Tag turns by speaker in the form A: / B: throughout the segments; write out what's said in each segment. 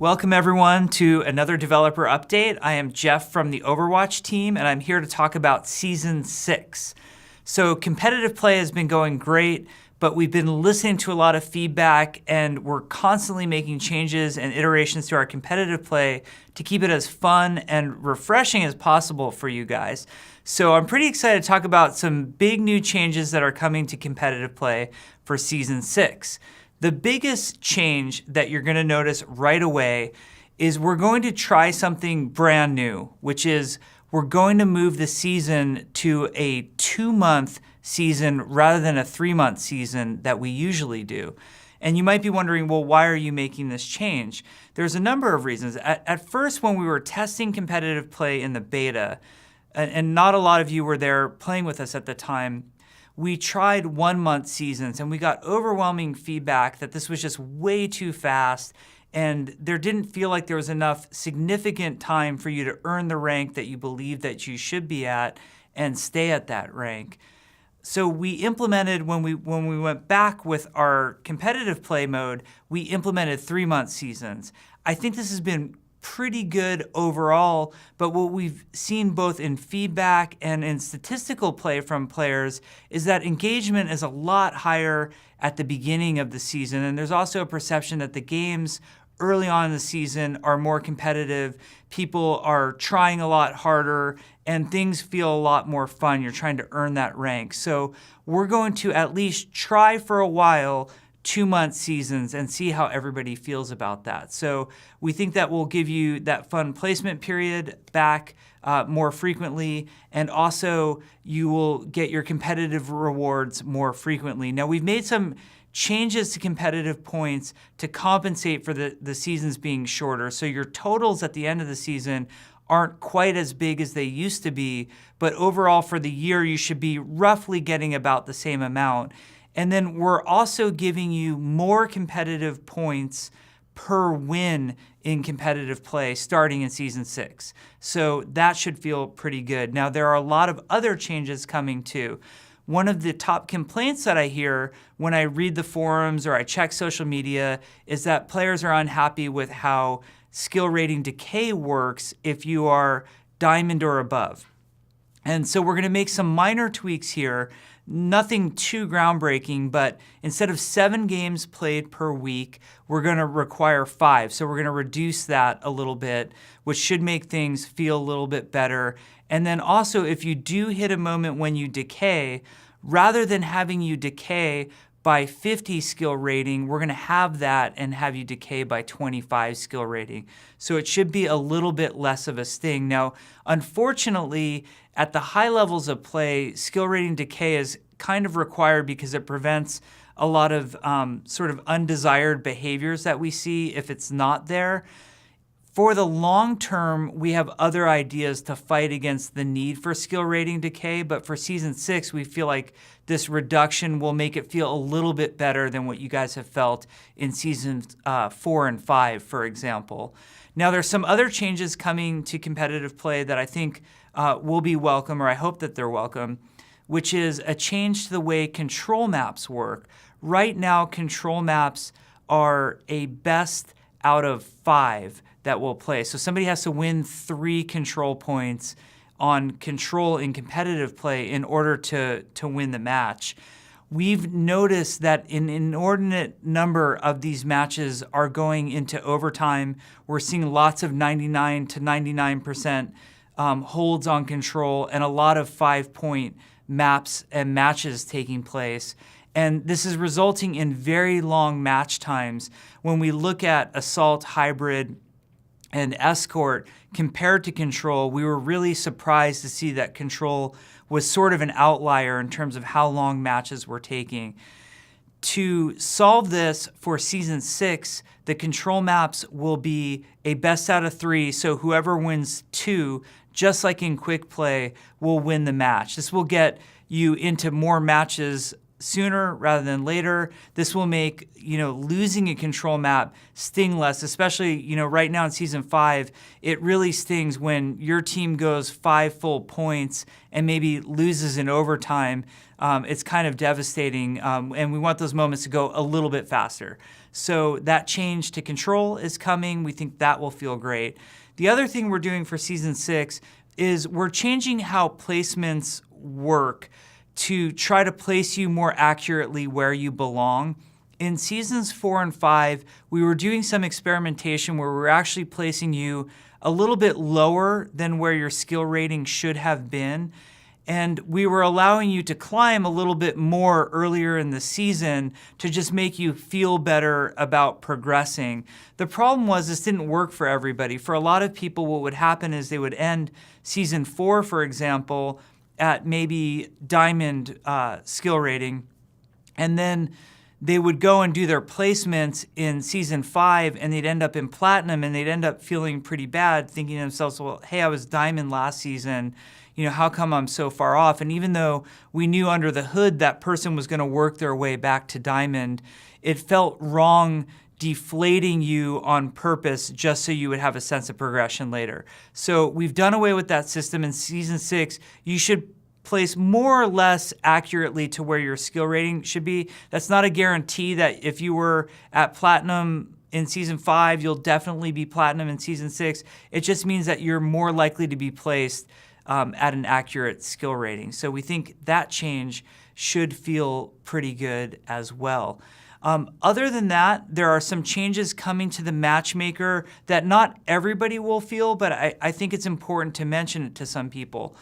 A: Welcome everyone to another developer update. I am Jeff from the Overwatch team, and I'm here to talk about Season 6. So competitive play has been going great, but we've been listening to a lot of feedback, and we're constantly making changes and iterations to our competitive play to keep it as fun and refreshing as possible for you guys. So I'm pretty excited to talk about some big new changes that are coming to competitive play for Season 6. The biggest change that you're going to notice right away is we're going to try something brand new, which is we're going to move the season to a 2-month season rather than a 3-month season that we usually do. And you might be wondering, well, why are you making this change? There's a number of reasons. At first, when we were testing competitive play in the beta, and not a lot of you were there playing with us at the time, we tried 1-month seasons and we got overwhelming feedback that this was just way too fast and there didn't feel like there was enough significant time for you to earn the rank that you believe that you should be at and stay at that rank. So we implemented, when we went back with our competitive play mode, we implemented 3-month seasons. I think this has been pretty good overall, but what we've seen both in feedback and in statistical play from players is that engagement is a lot higher at the beginning of the season, and there's also a perception that the games early on in the season are more competitive, people are trying a lot harder, and things feel a lot more fun. You're trying to earn that rank. So we're going to at least try for a while 2-month seasons and see how everybody feels about that. So we think that will give you that fun placement period back more frequently, and also you will get your competitive rewards more frequently. Now we've made some changes to competitive points to compensate for the seasons being shorter. So your totals at the end of the season aren't quite as big as they used to be, but overall for the year you should be roughly getting about the same amount. And then we're also giving you more competitive points per win in competitive play starting in Season 6. So that should feel pretty good. Now there are a lot of other changes coming too. One of the top complaints that I hear when I read the forums or I check social media is that players are unhappy with how skill rating decay works if you are diamond or above. And so we're going to make some minor tweaks here. Nothing too groundbreaking, but instead of 7 games played per week, we're going to require 5. So we're going to reduce that a little bit, which should make things feel a little bit better. And then also, if you do hit a moment when you decay, rather than having you decay by 50 skill rating, we're going to have that and have you decay by 25 skill rating. So it should be a little bit less of a sting. Now, unfortunately, at the high levels of play, skill rating decay is kind of required because it prevents a lot of sort of undesired behaviors that we see if it's not there. For the long term, we have other ideas to fight against the need for skill rating decay, but for Season 6, we feel like this reduction will make it feel a little bit better than what you guys have felt in Seasons 4 and 5, for example. Now, there's some other changes coming to competitive play that I think will be welcome, or I hope that they're welcome, which is a change to the way control maps work. Right now, control maps are a best out of 5 that will play. So somebody has to win 3 control points on control in competitive play in order to win the match. We've noticed that an inordinate number of these matches are going into overtime. We're seeing lots of 99 to 99% holds on control and a lot of 5-point maps and matches taking place. And this is resulting in very long match times. When we look at Assault, Hybrid, and Escort compared to Control, we were really surprised to see that Control was sort of an outlier in terms of how long matches were taking. To solve this for Season 6, the control maps will be a best out of 3, so whoever wins 2, just like in Quick Play, will win the match. This will get you into more matches sooner rather than later. This will make, losing a control map sting less, especially, right now in Season 5, it really stings when your team goes 5 full points and maybe loses in overtime. It's kind of devastating, and we want those moments to go a little bit faster. So that change to control is coming. We think that will feel great. The other thing we're doing for Season 6 is we're changing how placements work to try to place you more accurately where you belong. In Seasons 4 and 5, we were doing some experimentation where we were actually placing you a little bit lower than where your skill rating should have been. And we were allowing you to climb a little bit more earlier in the season to just make you feel better about progressing. The problem was this didn't work for everybody. For a lot of people, what would happen is they would end Season 4, for example, at maybe Diamond skill rating, and then they would go and do their placements in Season 5, and they'd end up in Platinum, and they'd end up feeling pretty bad, thinking to themselves, well, hey, I was Diamond last season. How come I'm so far off? And even though we knew under the hood that person was going to work their way back to Diamond, it felt wrong deflating you on purpose just so you would have a sense of progression later. So we've done away with that system. In Season 6, you should place more or less accurately to where your skill rating should be. That's not a guarantee that if you were at Platinum in Season 5, you'll definitely be Platinum in Season 6. It just means that you're more likely to be placed at an accurate skill rating. So we think that change should feel pretty good as well. Other than that, there are some changes coming to the matchmaker that not everybody will feel, but I think it's important to mention it to some people.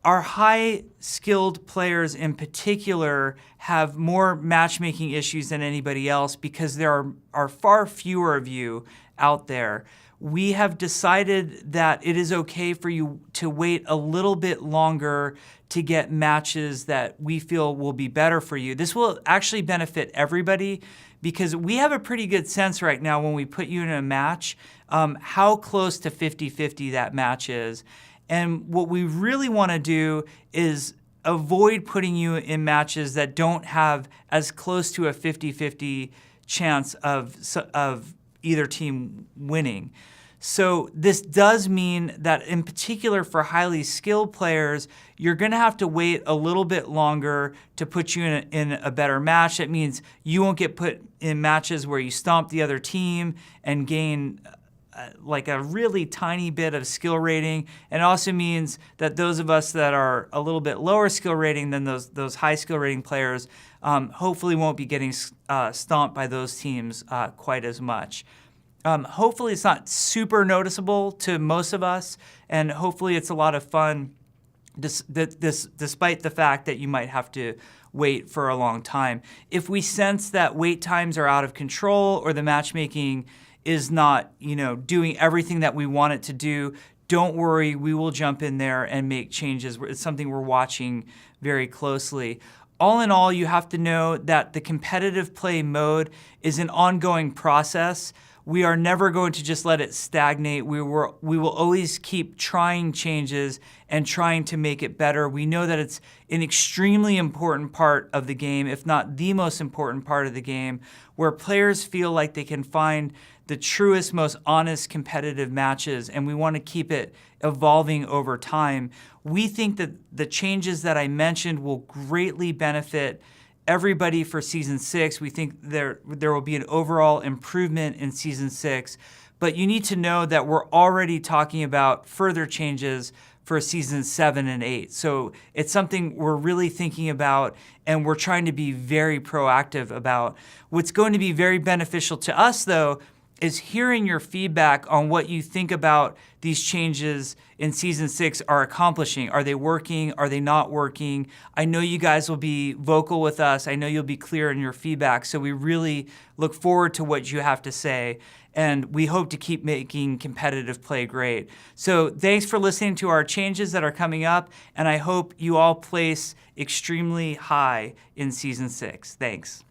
A: Our high-skilled players in particular have more matchmaking issues than anybody else because there are far fewer of you out there. We have decided that it is okay for you to wait a little bit longer to get matches that we feel will be better for you. This will actually benefit everybody because we have a pretty good sense right now when we put you in a match how close to 50-50 that match is. And what we really want to do is avoid putting you in matches that don't have as close to a 50-50 chance of either team winning. So this does mean that in particular for highly skilled players, you're going to have to wait a little bit longer to put you in a better match. That means you won't get put in matches where you stomp the other team and gain like a really tiny bit of skill rating. And it also means that those of us that are a little bit lower skill rating than those high skill rating players hopefully won't be getting stomped by those teams quite as much. Hopefully it's not super noticeable to most of us, and hopefully it's a lot of fun despite the fact that you might have to wait for a long time. If we sense that wait times are out of control or the matchmaking is not, doing everything that we want it to do, don't worry, we will jump in there and make changes. It's something we're watching very closely. All in all, you have to know that the competitive play mode is an ongoing process. We are never going to just let it stagnate. We will always keep trying changes and trying to make it better. We know that it's an extremely important part of the game, if not the most important part of the game, where players feel like they can find the truest, most honest competitive matches, and we want to keep it evolving over time. We think that the changes that I mentioned will greatly benefit everybody for Season 6. We think there will be an overall improvement in Season 6, but you need to know that we're already talking about further changes for Seasons 7 and 8. So it's something we're really thinking about, and we're trying to be very proactive about. What's going to be very beneficial to us, though, is hearing your feedback on what you think about these changes in Season 6 are accomplishing. Are they working? Are they not working? I know you guys will be vocal with us. I know you'll be clear in your feedback. So we really look forward to what you have to say. And we hope to keep making competitive play great. So thanks for listening to our changes that are coming up. And I hope you all place extremely high in Season 6. Thanks.